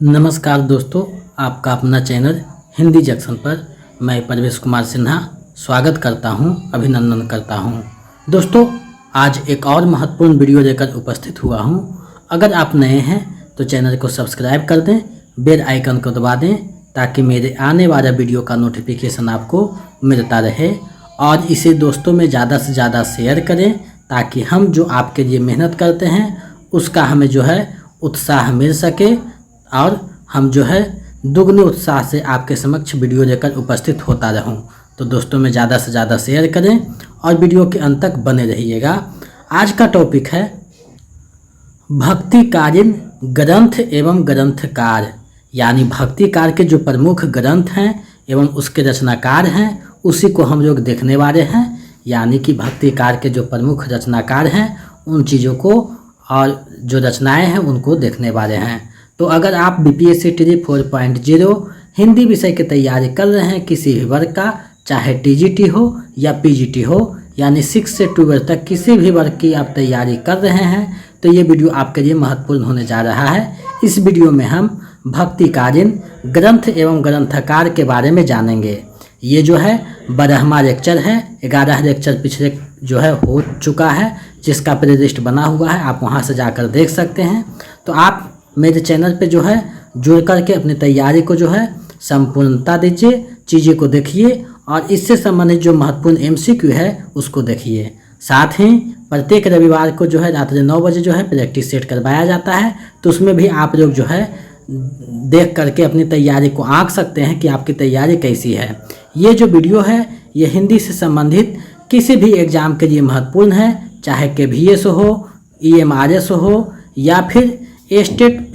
नमस्कार दोस्तों, आपका अपना चैनल हिंदी जंक्शन पर मैं परवेश कुमार सिन्हा स्वागत करता हूं, अभिनंदन करता हूं। दोस्तों, आज एक और महत्वपूर्ण वीडियो लेकर उपस्थित हुआ हूं। अगर आप नए हैं तो चैनल को सब्सक्राइब कर दें, बेल आइकन को दबा दें ताकि मेरे आने वाला वीडियो का नोटिफिकेशन आपको मिलता रहे और इसे दोस्तों में ज़्यादा से ज़्यादा शेयर करें ताकि हम जो आपके लिए मेहनत करते हैं उसका हमें जो है उत्साह मिल सके और हम जो है दुगने उत्साह से आपके समक्ष वीडियो लेकर उपस्थित होता रहूं। तो दोस्तों में ज़्यादा से ज़्यादा शेयर करें और वीडियो के अंत तक बने रहिएगा। आज का टॉपिक है भक्तिकालीन ग्रंथ एवं ग्रंथकार, यानी भक्तिकार के जो प्रमुख ग्रंथ हैं एवं उसके रचनाकार हैं उसी को हम लोग देखने वाले हैं। यानी कि भक्तिकार के जो प्रमुख रचनाकार हैं उन चीज़ों को और जो रचनाएं हैं उनको देखने वाले हैं। तो अगर आप BPSC TG 4.0 हिंदी विषय की तैयारी कर रहे हैं किसी भी वर्ग का, चाहे TGT हो या PGT हो, यानी 6 से 12 तक किसी भी वर्ग की आप तैयारी कर रहे हैं तो ये वीडियो आपके लिए महत्वपूर्ण होने जा रहा है। इस वीडियो में हम भक्तिकालीन ग्रंथ एवं ग्रंथकार के बारे में जानेंगे। ये जो है 12वां लेक्चर है, 11 लेक्चर पिछले जो है हो चुका है जिसका प्लेलिस्ट बना हुआ है, आप वहाँ से जाकर देख सकते हैं। तो आप मेरे चैनल पे जो है जुड़ करके अपनी तैयारी को जो है संपूर्णता दीजिए, चीज़ों को देखिए और इससे संबंधित जो महत्वपूर्ण MCQ है उसको देखिए। साथ ही प्रत्येक रविवार को जो है रात्रि 9 बजे जो है प्रैक्टिस सेट करवाया जाता है, तो उसमें भी आप लोग जो है देख करके अपनी तैयारी को आंक सकते हैं कि आपकी तैयारी कैसी है। ये जो वीडियो है ये हिंदी से संबंधित किसी भी एग्ज़ाम के लिए महत्वपूर्ण है, चाहे KVS हो, EMRS हो या फिर स्टेट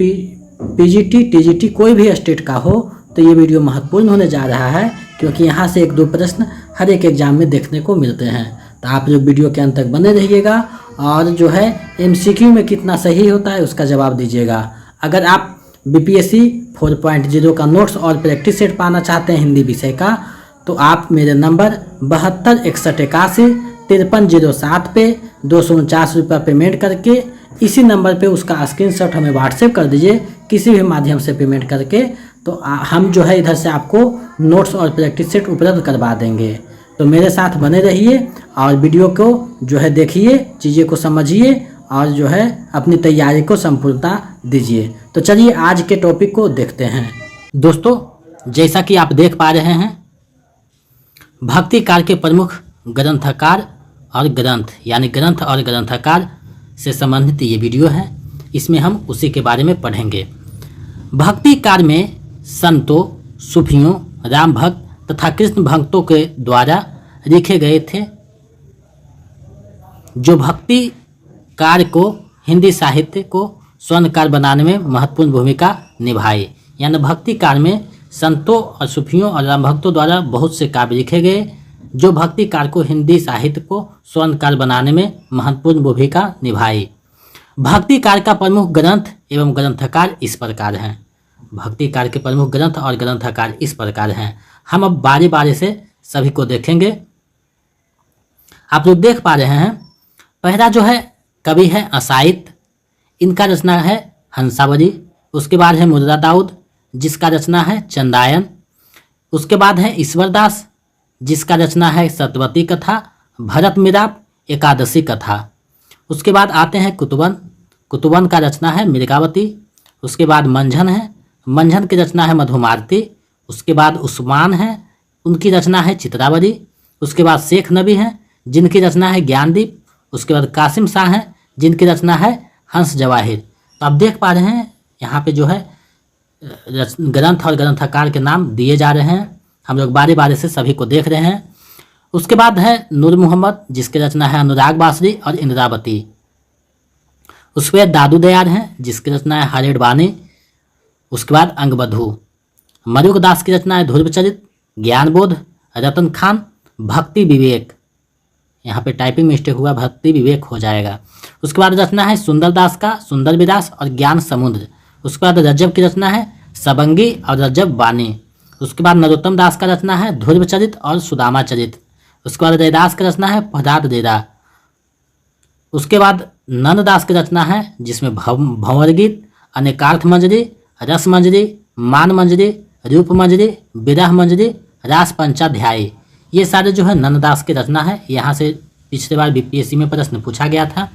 PGT TGT कोई भी स्टेट का हो, तो ये वीडियो महत्वपूर्ण होने जा रहा है क्योंकि यहाँ से 1-2 प्रश्न हर एक एग्ज़ाम में देखने को मिलते हैं। तो आप लोग वीडियो के अंत तक बने रहिएगा और जो है MCQ में कितना सही होता है उसका जवाब दीजिएगा। अगर आप BPSC 4.0 का नोट्स और प्रैक्टिस सेट पाना चाहते हैं हिंदी विषय का, तो आप मेरे नंबर 7261815307 पे 249 रुपये पेमेंट करके इसी नंबर पे उसका स्क्रीनशॉट हमें व्हाट्सएप कर दीजिए किसी भी माध्यम से पेमेंट करके, तो हम जो है इधर से आपको नोट्स और प्रैक्टिस सेट उपलब्ध करवा देंगे। तो मेरे साथ बने रहिए और वीडियो को जो है देखिए, चीज़ें को समझिए और जो है अपनी तैयारी को संपूर्णता दीजिए। तो चलिए आज के टॉपिक को देखते हैं। दोस्तों, जैसा कि आप देख पा रहे हैं भक्तिकार के प्रमुख ग्रंथकार और ग्रंथ, यानी ग्रंथ और ग्रंथकार से संबंधित ये वीडियो है, इसमें हम उसी के बारे में पढ़ेंगे। भक्तिकार में संतों, सूफियों, राम भक्त तथा कृष्ण भक्तों के द्वारा लिखे गए थे जो भक्ति कार्य को हिंदी साहित्य को स्वर्णकार बनाने में महत्वपूर्ण भूमिका निभाई। यानी भक्ति कार्य में संतों और सूफियों और राम भक्तों द्वारा बहुत से काव्य लिखे गए जो भक्ति कार्य को हिंदी साहित्य को स्वर्णकार बनाने में महत्वपूर्ण भूमिका निभाई। भक्ति कार्य का प्रमुख ग्रंथ एवं ग्रंथकार इस प्रकार हैं। भक्ति कार्य के प्रमुख ग्रंथ और ग्रंथकार इस प्रकार हैं। हम अब बारी बारी से सभी को देखेंगे। आप लोग देख पा रहे हैं, पहला जो है कवि है असाइत, इनका रचना है हंसावली। उसके बाद है मुर्रा दाऊद जिसका रचना है चंदायन। उसके बाद है ईश्वरदास जिसका रचना है सतवती कथा, भरत मिराप एकादशी कथा। उसके बाद आते हैं कुतुबन, कुतुबन का रचना है मृगावती। उसके बाद मंझन है, मंझन की रचना है मधुमारती। उसके बाद उस्मान है, उनकी रचना है चित्रावली। उसके बाद शेख नबी हैं जिनकी रचना है ज्ञानदीप। उसके बाद कासिम शाह हैं जिनकी रचना है हंस जवाहिर। तो आप देख पा रहे हैं यहाँ पे जो है ग्रंथ और ग्रंथकार के नाम दिए जा रहे हैं, हम लोग बारी बारी से सभी को देख रहे हैं। उसके बाद है नूर मोहम्मद जिसकी रचना है अनुराग बासरी और इंद्रावती। उसके बाद दादू दयाल हैं जिसकी रचना है हरेड़ बानी। उसके बाद अंगबधू, मरुक दास की रचना है ध्रुवचरित, ज्ञानबोध, रतन खान, भक्ति विवेक। यहाँ पे टाइपिंग मिस्टेक हुआ, भक्ति विवेक हो जाएगा। उसके बाद रचना है सुंदर दास का सुंदर विलास और ज्ञान समुद्र। उसके बाद रज्जब की रचना है सबंगी और रज्जब बानी। उसके बाद नरोत्तम दास का रचना है ध्रुवचरित और सुदामा चरित। उसके बाद रैदास का रचना है पदार्थ देदा। उसके बाद नंददास की रचना है जिसमें भंवर गीत, अनेकार्थ मंजरी, रस मंजरी, मान मंजरी, रूप मंजरी, विरह मंजरी, रास पंचाध्यायी, ये सारे जो है नंददास की रचना है। यहाँ से पिछले बार बीपीएससी में प्रश्न पूछा गया था।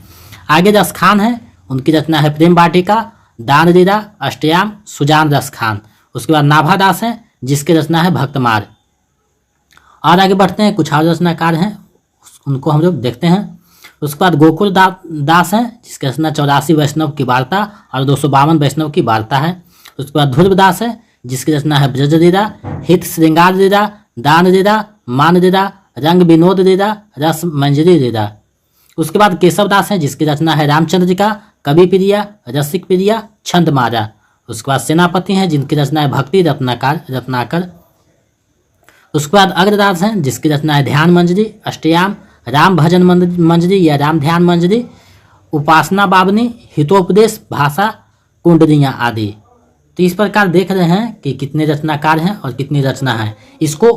आगे रस खान है, उनकी रचना है प्रेम वाटिका, दान लीला, अष्टयाम, सुजान रस खान। उसके बाद नाभादास हैं, जिसकी रचना है भक्तमार। और आगे बढ़ते हैं, कुछ और रचनाकार हैं, उनको हम लोग देखते हैं। उसके बाद गोकुल दास हैं, जिसकी रचना 84 वैष्णव की वार्ता और 252 वैष्णव की वार्ता है। उसके बाद ध्रुवदास है, जिसकी रचना है ब्रज लीला, हित श्रृंगार लीला, दान लीला, मान लीला, रंग विनोद लीला, रस मंजरी लीला। उसके बाद केशवदास हैं, जिसकी रचना है रामचंद्रिका, कवि प्रिया, रसिक प्रिया, छंद मारा। उसके बाद सेनापति हैं, जिनकी रचना है भक्ति रत्नाकर। उसके बाद अग्रदास हैं, जिसकी रचना है ध्यान मंजरी, अष्टयाम, राम भजन मंजरी या राम ध्यान मंजरी, उपासना बावनी, हितोपदेश, भाषा, कुंडलियाँ आदि। तो इस प्रकार देख रहे हैं कि कितने रचनाकार हैं और कितनी रचना है। इसको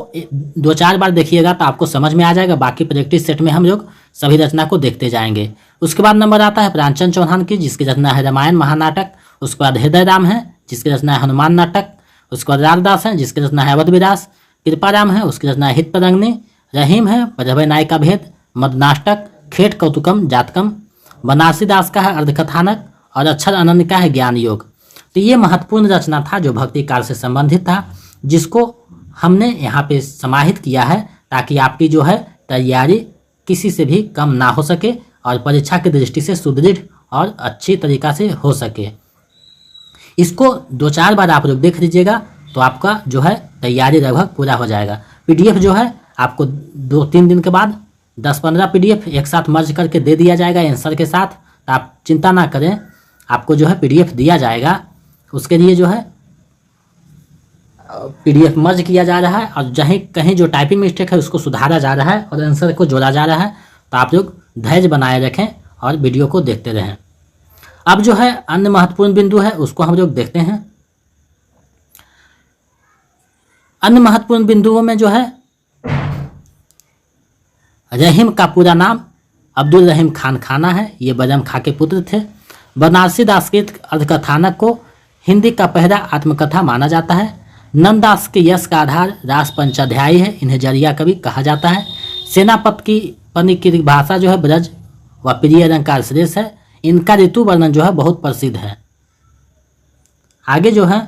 2-4 बार देखिएगा तो आपको समझ में आ जाएगा। बाकी प्रैक्टिस सेट में हम लोग सभी रचना को देखते जाएंगे। उसके बाद नंबर आता है प्रेमचंद चौहान की, जिसकी रचना है रामायण महानाटक। उसके बाद हृदय राम है, जिसकी रचना है हनुमान नाटक। उसके बाद रामदास है, जिसकी रचना है अवध विलास। कृपाराम है, उसकी रचना है हित पदंगनी। रहीम है, पदभय नाय का भेद, मदनाष्टक, खेट कौतुकम जातकम। बनारसी दास का है अर्धकथानक और अक्षर अनन्य का है ज्ञान योग। तो ये महत्वपूर्ण रचना था जो भक्ति काल से संबंधित था, जिसको हमने यहाँ पे समाहित किया है ताकि आपकी जो है तैयारी किसी से भी कम ना हो सके और परीक्षा की दृष्टि से सुदृढ़ और अच्छी तरीका से हो सके। इसको 2-4 बार आप लोग देख लीजिएगा तो आपका जो है तैयारी लगभग पूरा हो जाएगा। पीडीएफ जो है आपको 2-3 दिन के बाद 10-15 पीडीएफ एक साथ मर्ज करके दे दिया जाएगा आंसर के साथ। तो आप चिंता ना करें, आपको जो है पीडीएफ दिया जाएगा। उसके लिए जो है पीडीएफ मर्ज किया जा रहा है और जहीं कहीं जो टाइपिंग मिस्टेक है उसको सुधारा जा रहा है और आंसर को जोड़ा जा रहा है। तो आप लोग धैर्य बनाए रखें और वीडियो को देखते रहें। अब जो है अन्य महत्वपूर्ण बिंदु है उसको हम लोग देखते हैं। अन्य महत्वपूर्ण बिंदुओं में जो है रहीम का पूरा नाम अब्दुल रहीम खान खाना है, ये बजम खां के पुत्र थे। बनारसी दास के अर्धकथानक को हिंदी का पहला आत्मकथा माना जाता है। नंददास के यश का आधार रास पंचाध्यायी है, इन्हें जरिया कवि कहा जाता है। सेनापति की भाषा जो है ब्रज व प्रिय अलंकार श्रेष्ठ है। इनका ऋतु वर्णन जो है बहुत प्रसिद्ध है। आगे जो है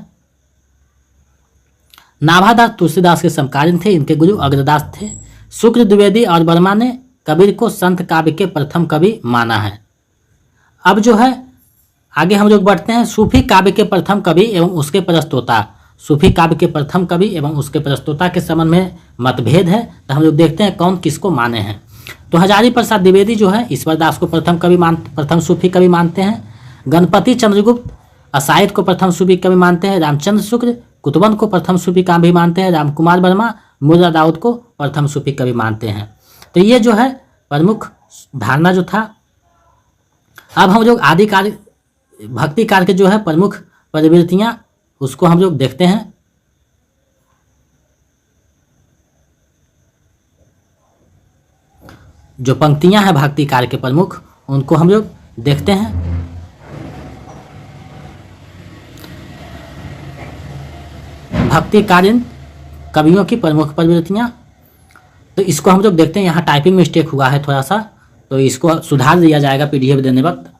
नाभादास तुलसीदास के समकालीन थे, इनके गुरु अग्रदास थे। शुक्र द्विवेदी और वर्मा ने कबीर को संत काव्य के प्रथम कवि माना है। अब जो है आगे हम लोग बढ़ते हैं। सूफी काव्य के प्रथम कवि एवं उसके प्रस्तोता, सूफी काव्य के प्रथम कवि एवं उसके प्रस्तोता के संबंध में मतभेद है। तो हम लोग देखते हैं कौन किसको माने हैं। तो हजारी प्रसाद द्विवेदी जो है ईश्वर दास को प्रथम सूफी कवि मानते हैं। गणपति चंद्रगुप्त असाइद को प्रथम सूफी कवि मानते हैं। रामचंद्र शुक्ल कुतुबन को प्रथम सूफी कवि मानते हैं। रामकुमार वर्मा मुर्रा दाऊद को प्रथम सूफी कवि मानते हैं। तो ये जो है प्रमुख धारणा जो था। अब हम लोग आदिकाल भक्ति काल के जो है प्रमुख प्रवृत्तियां उसको हम लोग देखते हैं। जो पंक्तियां हैं भक्ति काल के प्रमुख उनको हम लोग देखते हैं। भक्तिकालीन कवियों की प्रमुख प्रवृत्तियां, तो इसको हम लोग देखते हैं। यहाँ टाइपिंग मिस्टेक हुआ है थोड़ा सा, तो इसको सुधार दिया जाएगा पीडीएफ देने वक्त।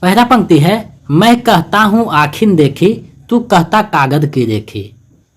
पहला पंक्ति है, मैं कहता हूँ आखिन देखी, तू कहता कागज की देखी।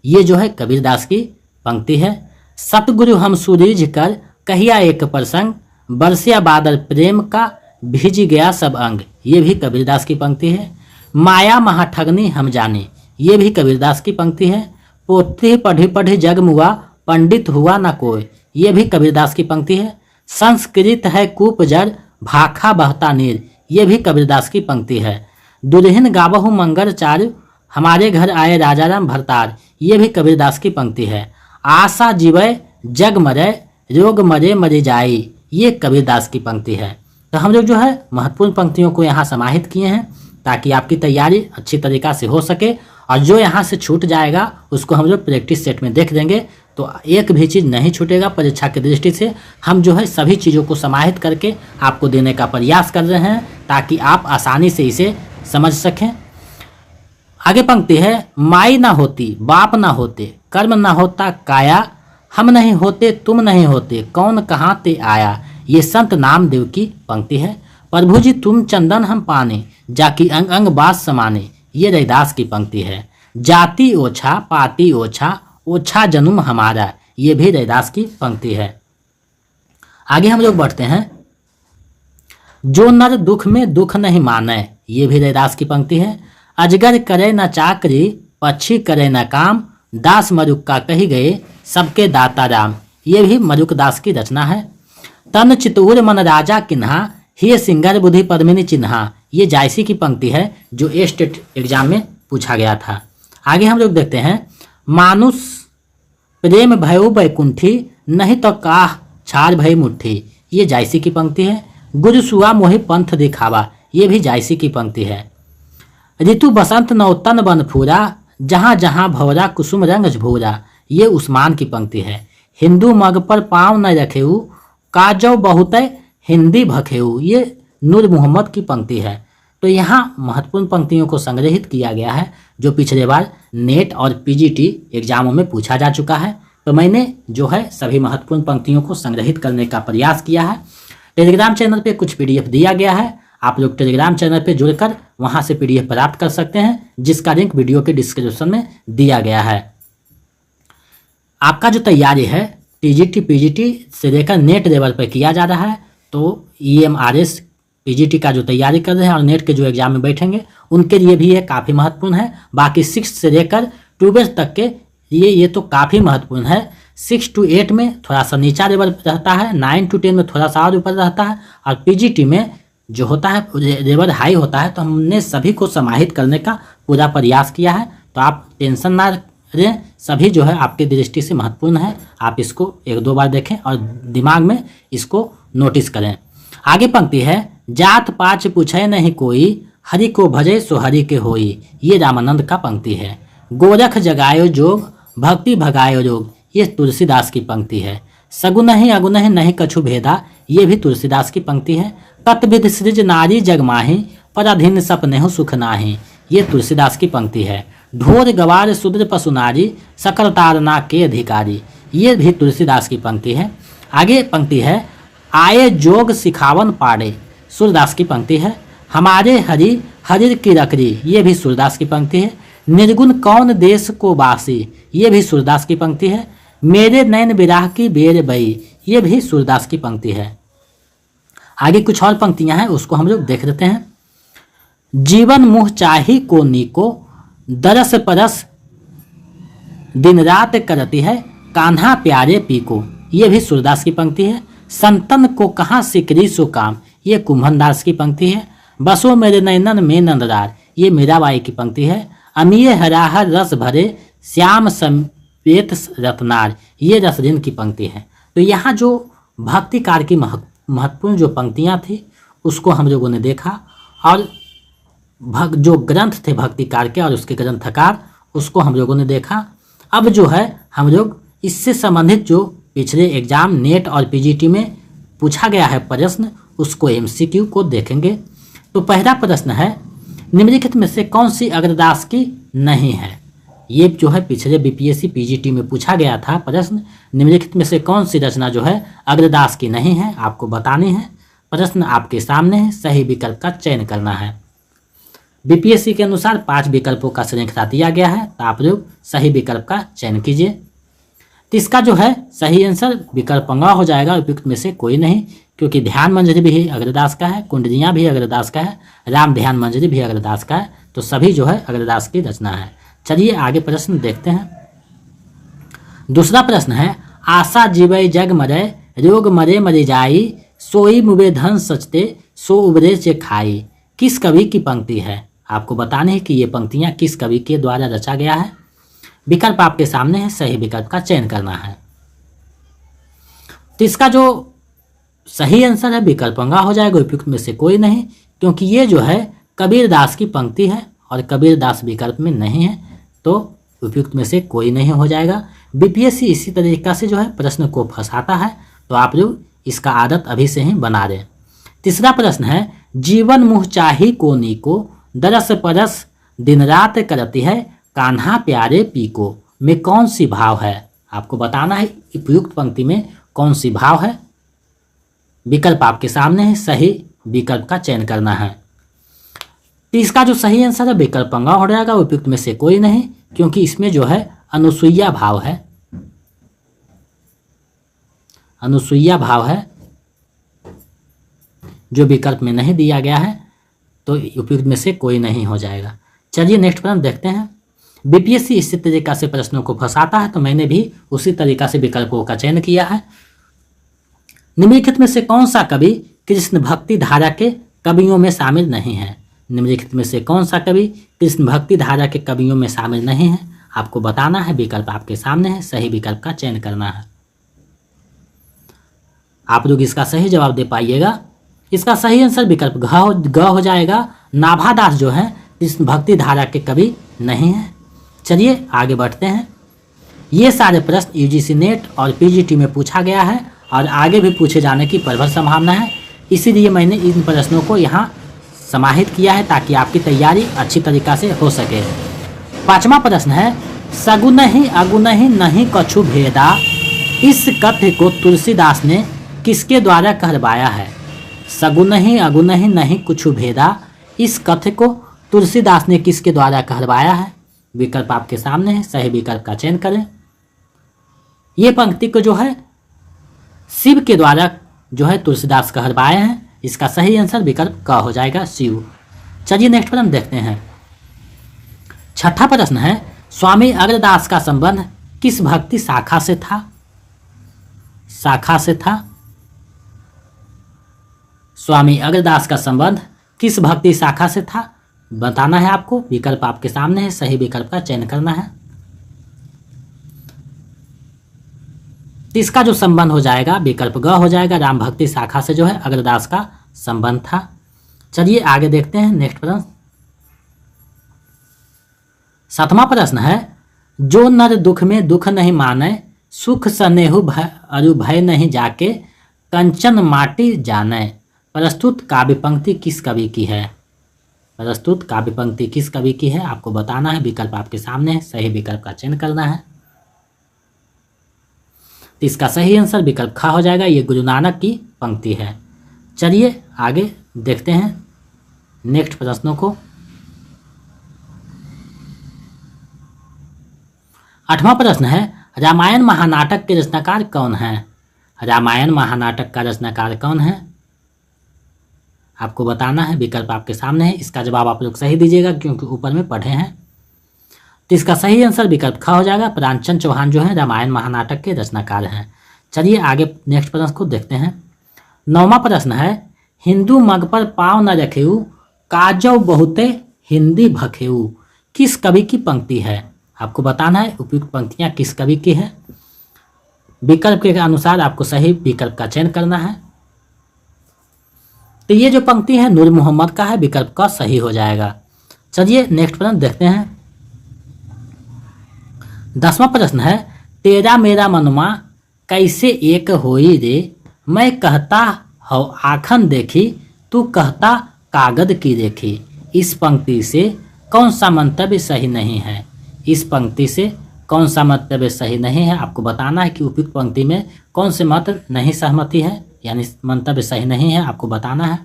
ये जो है कबीरदास की पंक्ति है। सतगुरु हम सूरीज कर कहिया एक प्रसंग, बरसिया बादल प्रेम का भीज गया सब अंग। ये भी कबीरदास की पंक्ति है। माया महाठगनी हम जाने, ये भी कबीरदास की पंक्ति है। पोथी पढ़ी पढ़ी जग मुआ, पंडित हुआ न कोई, ये भी कबीरदास की पंक्ति है। संस्कृत है कूप जड़, भाखा बहता नीर, ये भी कबीरदास की पंक्ति है। दुल्हन गावहु मंगल चारु, हमारे घर आए राजाराम भरतार, ये भी कबीरदास की पंक्ति है। आशा जीवय जग मरे, रोग मरे मरे जाई, ये कबीरदास की पंक्ति है। तो हम लोग जो है महत्वपूर्ण पंक्तियों को यहाँ समाहित किए हैं ताकि आपकी तैयारी अच्छी तरीका से हो सके, और जो यहाँ से छूट जाएगा उसको हम लोग प्रैक्टिस सेट में देख देंगे तो एक भी चीज़ नहीं छूटेगा। परीक्षा की दृष्टि से हम जो है सभी चीज़ों को समाहित करके आपको देने का प्रयास कर रहे हैं ताकि आप आसानी से इसे समझ सकें। आगे पंक्ति है, माई ना होती बाप ना होते, कर्म ना होता काया, हम नहीं होते तुम नहीं होते, कौन कहाँ ते आया। ये संत नामदेव की पंक्ति है। प्रभु जी तुम चंदन हम पाने, जाकी अंग अंग बास समाने, ये रैदास की पंक्ति है। जाति ओछा पाती ओछा, ओछा जन्म हमारा, ये भी रैदास की पंक्ति है। आगे हम लोग बढ़ते हैं, जो नर दुख में दुख नहीं माने, ये भी रैदास की पंक्ति है। अजगर करे न चाकरी, पक्षी करे न काम, दास मरुक का कही गए, सबके दाता राम, ये भी मरुक दास की रचना है। तन चितूर मन राजा किन्हा, हे सिंगर बुद्धि पद्मिनी चिन्हा, ये जायसी की पंक्ति है जो स्टेट एग्जाम में पूछा गया था। आगे हम लोग देखते हैं, मानुष प्रेम भयो बैकुंठी, नहीं तो काह छार भय मुट्ठी, ये जायसी की पंक्ति है। गुरु सुआ मोहि पंथ दिखावा, ये भी जायसी की पंक्ति है। ऋतु बसंत नौतन बन फूरा, जहाँ जहाँ भौरा कुसुम रंग झभूरा, ये उस्मान की पंक्ति है। हिंदू मग पर पाँव न रखेऊ, काजो बहुत हिंदी भखेऊ, ये नूर मोहम्मद की पंक्ति है। तो यहाँ महत्वपूर्ण पंक्तियों को संग्रहित किया गया है जो पिछले बार नेट और पीजीटी एग्जामों में पूछा जा चुका है। तो मैंने जो है सभी महत्वपूर्ण पंक्तियों को संग्रहित करने का प्रयास किया है। टेलीग्राम चैनल पे कुछ पीडीएफ दिया गया है, आप लोग टेलीग्राम चैनल पे जुड़कर वहां से पीडीएफ प्राप्त कर सकते हैं, जिसका लिंक वीडियो के डिस्क्रिप्शन में दिया गया है। आपका जो तैयारी है टीजीटी पीजीटी से लेकर नेट लेवल पर किया जा रहा है, तो ईएमआरएस पीजीटी का जो तैयारी कर रहे हैं और नेट के जो एग्जाम में बैठेंगे उनके लिए भी ये काफ़ी महत्वपूर्ण है। बाकी 6 से लेकर 12 तक के ये तो काफ़ी महत्वपूर्ण है। 6 to 8 में थोड़ा सा नीचा लेवल रहता है, 9 to 10 में थोड़ा सा और ऊपर रहता है, और पीजीटी में जो होता है लेवल हाई होता है। तो हमने सभी को समाहित करने का पूरा प्रयास किया है, तो आप टेंशन ना रहें, सभी जो है आपकी दृष्टि से महत्वपूर्ण है। आप इसको 1-2 बार देखें और दिमाग में इसको नोटिस करें। आगे पंक्ति है, जात पाच पूछे नहीं कोई, हरि को भजे सो हरि के होई, ये रामानंद का पंक्ति है। गोरख जगायो जोग, भक्ति भगायो रोग, ये तुलसीदास की पंक्ति है। सगुन ही अगुन ही नहीं कछु भेदा, ये भी तुलसीदास की पंक्ति है। तत्विध सृज नारी जगमाही, पराधीन सपने सुख नाही, ये तुलसीदास की पंक्ति है। ढोर गवार शूद्र पशु नारी, सकल तारना के अधिकारी, ये भी तुलसीदास की पंक्ति है। आगे पंक्ति है, आए जोग सिखावन पाड़े, सूरदास की पंक्ति है। हमारे हरि हरिर की रकरी, ये भी सूरदास की पंक्ति है। निर्गुण कौन देश को बासी, ये भी सूरदास की पंक्ति है। मेरे नैन विराह की बेर बई, ये भी सूरदास की पंक्ति है। आगे कुछ और पंक्तियां हैं, उसको हम लोग देख लेते हैं। जीवन मुह चाही को नीको, दरस परस दिन रात करती है, कान्हा प्यारे पीको, ये भी सूरदास की पंक्ति है। संतन को कहाँ सिकरी सो काम, ये कुंभनदास की पंक्ति है। बसो मेरे नैनन में नंदरार, ये मीराबाई की पंक्ति है। अमीय हराहर रस भरे, श्याम समेत रत्नार, ये रसदिन की पंक्ति है। तो यहाँ जो भक्तिकार की महत्वपूर्ण जो पंक्तियाँ थी उसको हम लोगों ने देखा, और जो ग्रंथ थे भक्तिकार के और उसके ग्रंथकार उसको हम लोगों ने देखा। अब जो है हम लोग इससे संबंधित जो पिछले एग्जाम नेट और पीजीटी में पूछा गया है प्रश्न, उसको एमसीक्यू को देखेंगे। तो पहला प्रश्न है, निम्नलिखित में से कौन सी अग्रदास की नहीं है। ये जो है पिछले बीपीएससी पीजीटी में पूछा गया था प्रश्न, निम्नलिखित में से कौन सी रचना जो है अग्रदास की नहीं है, आपको बतानी है। प्रश्न आपके सामने है, सही विकल्प का चयन करना है। बीपीएससी के अनुसार 5 विकल्पों का श्रृंखला दिया गया है, तो आप लोग सही विकल्प का चयन कीजिए। तो इसका जो है सही आंसर विकल्प ङ हो जाएगा, उपयुक्त में से कोई नहीं, क्योंकि ध्यान मंजरी भी अग्रदास का है, कुंडलियाँ भी अग्रदास का है, राम ध्यान मंजरी भी अग्रदास का है, तो सभी जो है अग्रदास की रचना है। चलिए आगे प्रश्न देखते हैं। दूसरा प्रश्न है, आशा जीवै जग मरै, रोग मरे मरि जाई, सोई मुबे धन सचते, सो उबरे से खाई, किस कवि की पंक्ति है। आपको बताने है कि ये पंक्तियाँ किस कवि के द्वारा रचा गया है। विकल्प आपके सामने है, सही विकल्प का चयन करना है। तो इसका जो सही आंसर है विकल्प ङ हो जाएगा, उपयुक्त में से कोई नहीं, क्योंकि ये जो है कबीरदास की पंक्ति है और कबीरदास विकल्प में नहीं है। तो उपयुक्त में से कोई नहीं हो जाएगा। बीपीएससी इसी तरीका से जो है प्रश्न को फंसाता है, तो आप लोग इसका आदत अभी से ही बना दें। तीसरा प्रश्न है, जीवन मुँह चाही कोनी को, दरस परस दिन रात करती है, कान्हा प्यारे पी को, में कौन सी भाव है? आपको बताना है उपयुक्त पंक्ति में कौन सी भाव है। विकल्प आपके सामने है, सही विकल्प का चयन करना है। तो इसका जो सही आंसर है विकल्प पंगा हो जाएगा, उपयुक्त में से कोई नहीं, क्योंकि इसमें जो है अनुसुईया भाव है, अनुसुईया भाव है जो विकल्प में नहीं दिया गया है, तो उपयुक्त में से कोई नहीं हो जाएगा। चलिए नेक्स्ट प्रश्न देखते हैं। बीपीएससी इसी तरीका से प्रश्नों को फंसाता है, तो मैंने भी उसी तरीका से विकल्पों का चयन किया है। निम्नलिखित में से कौन सा कवि कृष्ण भक्ति धारा के कवियों में शामिल नहीं है? निम्नलिखित में से कौन सा कवि कृष्ण भक्ति धारा के कवियों में शामिल नहीं है? आपको बताना है, विकल्प आपके सामने है, सही विकल्प का चयन करना है। आप लोग इसका सही जवाब दे पाइएगा। इसका सही आंसर विकल्प ग हो जाएगा। नाभादास जो है कृष्ण भक्ति धारा के कवि नहीं है। चलिए आगे बढ़ते हैं। ये सारे प्रश्न यूजीसी नेट और पीजीटी में पूछा गया है और आगे भी पूछे जाने की प्रबल संभावना है, इसीलिए मैंने इन प्रश्नों को यहाँ समाहित किया है ताकि आपकी तैयारी अच्छी तरीक़ा से हो सके। पांचवा प्रश्न है, सगुन ही अगुन ही नहीं कछु भेदा, इस कथ्य को तुलसीदास ने किसके द्वारा कहलवाया है? सगुन ही अगुन ही नहीं कुछ भेदा, इस कथ्य को तुलसीदास ने किसके द्वारा कहलवाया है? विकल्प आपके सामने है, सही विकल्प का चयन करें। ये पंक्ति को जो है शिव के द्वारा जो है तुलसीदास कहलवाए हैं। इसका सही आंसर विकल्प का हो जाएगा, शिव। चलिए नेक्स्ट प्रश्न देखते हैं। छठा प्रश्न है, स्वामी अग्रदास का संबंध किस भक्ति शाखा से था? शाखा से था। स्वामी अग्रदास का संबंध किस भक्ति शाखा से था बताना है आपको। विकल्प आपके सामने है, सही विकल्प का चयन करना है। इसका जो संबंध हो जाएगा विकल्प ग हो जाएगा। राम भक्ति शाखा से जो है अग्रदास का संबंध था। चलिए आगे देखते हैं नेक्स्ट प्रश्न। सातवां प्रश्न है, जो नर दुख में दुख नहीं माने, सुख सनेहु अरु भय नहीं जाके, कंचन माटी जाने, प्रस्तुत काव्य पंक्ति किस कवि की है? प्रस्तुत काव्य पंक्ति किस कवि की है आपको बताना है। विकल्प आपके सामने है, सही विकल्प का चयन करना है। तो इसका सही आंसर विकल्प खा हो जाएगा। ये गुरु नानक की पंक्ति है। चलिए आगे देखते हैं नेक्स्ट प्रश्नों को। आठवां प्रश्न है, रामायण महानाटक के रचनाकार कौन है? रामायण महानाटक का रचनाकार कौन है आपको बताना है। विकल्प आपके सामने है। इसका जवाब आप लोग सही दीजिएगा क्योंकि ऊपर में पढ़े हैं। तो इसका सही आंसर विकल्प खा हो जाएगा। प्राणचंद चौहान जो है रामायण महानाटक के रचनाकार हैं। चलिए आगे नेक्स्ट प्रश्न को देखते हैं। नौवां प्रश्न है, हिंदू मग पर पाँव न रखेऊ, काजौ बहुते हिंदी भखेऊ, किस कवि की पंक्ति है? आपको बताना है उपयुक्त पंक्तियां किस कवि की है। विकल्प के अनुसार आपको सही विकल्प का चयन करना है। तो ये जो पंक्ति है नूर मोहम्मद का है। विकल्प का सही हो जाएगा। चलिए नेक्स्ट प्रश्न देखते हैं। 10वां प्रश्न है, तेरा मेरा मनुमा कैसे एक होई रे, मैं कहता हो आखन देखी, तू कहता कागद की देखी, इस पंक्ति से कौन सा मंतव्य सही नहीं है? इस पंक्ति से कौन सा मंतव्य सही नहीं है आपको बताना है कि उपयुक्त पंक्ति में कौन से मत नहीं सहमति है, यानी मंतव्य सही नहीं है आपको बताना है।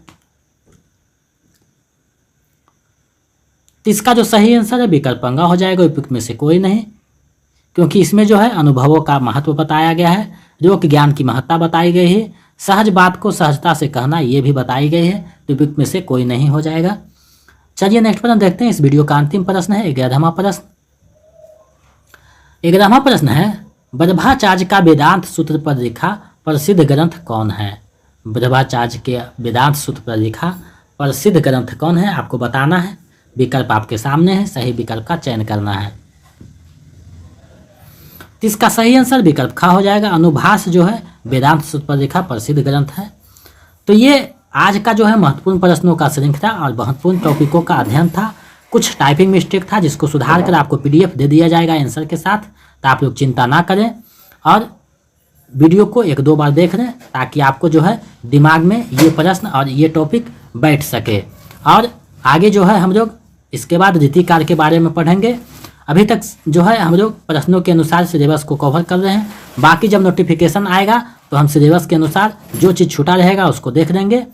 तो इसका जो सही आंसर है विकल्प पंगा हो जाएगा। उपयुक्त में से कोई नहीं, क्योंकि इसमें जो है अनुभवों का महत्व बताया गया है, लोक ज्ञान की महत्ता बताई गई है, सहज बात को सहजता से कहना ये भी बताई गई है। तो उपयुक्त में से कोई नहीं हो जाएगा। चलिए नेक्स्ट प्रश्न देखते हैं। इस वीडियो का अंतिम प्रश्न है 11वां प्रश्न। 11वां प्रश्न है, वल्लभाचार्य का वेदांत सूत्र पर लिखा प्रसिद्ध ग्रंथ कौन है? वल्लभाचार्य के वेदांत सूत्र पर लिखा प्रसिद्ध ग्रंथ कौन है आपको बताना है। विकल्प आपके सामने है, सही विकल्प का चयन करना है। तो इसका सही आंसर विकल्प खा हो जाएगा। अनुभास जो है वेदांत सूत्र पर लिखा प्रसिद्ध ग्रंथ है। तो ये आज का जो है महत्वपूर्ण प्रश्नों का श्रृंखला और महत्वपूर्ण टॉपिकों का अध्ययन था। कुछ टाइपिंग मिस्टेक था जिसको सुधार कर आपको PDF दे दिया जाएगा आंसर के साथ, तो आप लोग चिंता ना करें और वीडियो को 1-2 बार देख लें ताकि आपको जो है दिमाग में ये प्रश्न और ये टॉपिक बैठ सके। और आगे जो है हम लोग इसके बाद रीतिकार के बारे में पढ़ेंगे। अभी तक जो है हम लोग प्रश्नों के अनुसार सिलेबस को कवर कर रहे हैं, बाकी जब नोटिफिकेशन आएगा तो हम सिलेबस के अनुसार जो चीज़ छूटा रहेगा उसको देख लेंगे।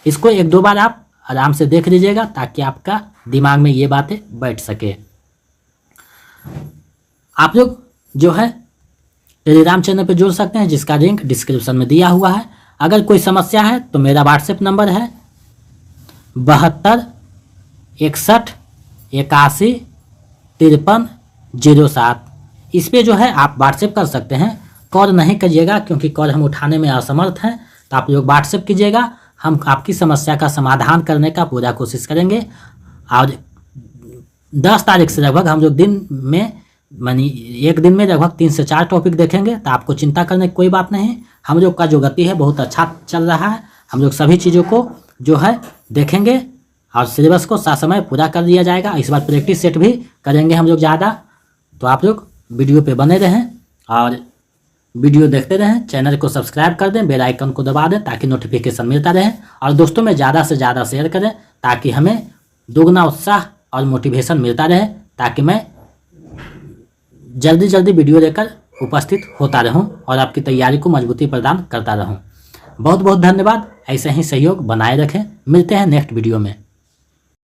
इसको 1-2 बार आप आराम से देख लीजिएगा ताकि आपका दिमाग में ये बातें बैठ सके। आप लोग जो है टेलीग्राम चैनल पर जुड़ सकते हैं जिसका लिंक डिस्क्रिप्शन में दिया हुआ है। अगर कोई समस्या है तो मेरा व्हाट्सएप नंबर है 72 61 81 53 07। इस पे जो है आप व्हाट्सएप कर सकते हैं, कॉल नहीं करिएगा क्योंकि कॉल हम उठाने में असमर्थ हैं। तो आप लोग व्हाट्सएप कीजिएगा, हम आपकी समस्या का समाधान करने का पूरा कोशिश करेंगे। और 10 तारीख से लगभग हम लोग दिन में मानी एक दिन में लगभग 3 से 4 टॉपिक देखेंगे, तो आपको चिंता करने की कोई बात नहीं। हम लोग का जो गति है बहुत अच्छा चल रहा है, हम लोग सभी चीज़ों को जो है देखेंगे और सिलेबस को समय पूरा कर दिया जाएगा। इस बार प्रैक्टिस सेट भी करेंगे हम लोग ज़्यादा। तो आप लोग वीडियो पे बने रहें और वीडियो देखते रहें, चैनल को सब्सक्राइब कर दें, बेल आइकन को दबा दें ताकि नोटिफिकेशन मिलता रहे और दोस्तों में ज़्यादा से ज़्यादा शेयर करें ताकि हमें दोगुना उत्साह और मोटिवेशन मिलता रहे, ताकि मैं जल्दी वीडियो लेकर उपस्थित होता रहूं और आपकी तैयारी को मजबूती प्रदान करता रहूं। बहुत बहुत धन्यवाद। ऐसे ही सहयोग बनाए रखें। मिलते हैं नेक्स्ट वीडियो में।